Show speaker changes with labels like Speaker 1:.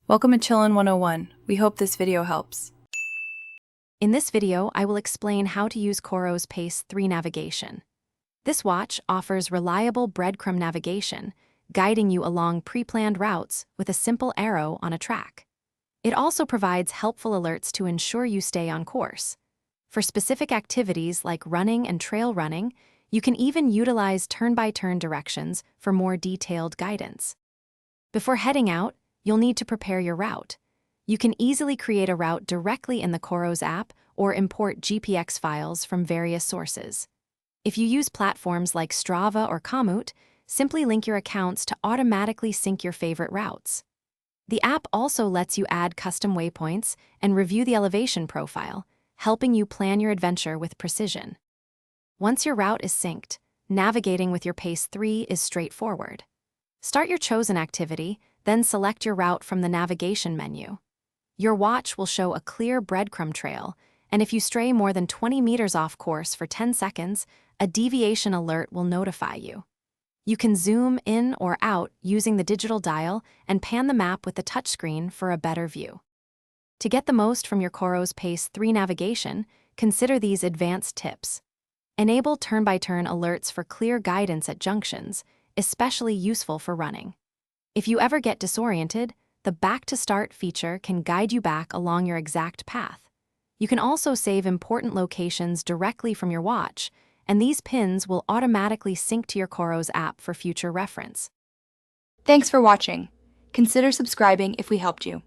Speaker 1: Welcome to Chillin' 101. We hope this video helps.
Speaker 2: In this video, I will explain how to use Coros Pace 3 navigation. This watch offers reliable breadcrumb navigation, guiding you along pre-planned routes with a simple arrow on a track. It also provides helpful alerts to ensure you stay on course. For specific activities like running and trail running, you can even utilize turn-by-turn directions for more detailed guidance. Before heading out, you'll need to prepare your route. You can easily create a route directly in the Coros app or import GPX files from various sources. If you use platforms like Strava or Komoot, simply link your accounts to automatically sync your favorite routes. The app also lets you add custom waypoints and review the elevation profile, helping you plan your adventure with precision. Once your route is synced, navigating with your Pace 3 is straightforward. Start your chosen activity, then select your route from the navigation menu. Your watch will show a clear breadcrumb trail, and if you stray more than 20 meters off course for 10 seconds, a deviation alert will notify you. You can zoom in or out using the digital dial and pan the map with the touchscreen for a better view. To get the most from your Coros Pace 3 navigation, consider these advanced tips. Enable turn-by-turn alerts for clear guidance at junctions, especially useful for running. If you ever get disoriented, the Back to Start feature can guide you back along your exact path. You can also save important locations directly from your watch, and these pins will automatically sync to your Coros app for future reference.
Speaker 3: Thanks for watching. Consider subscribing if we helped you.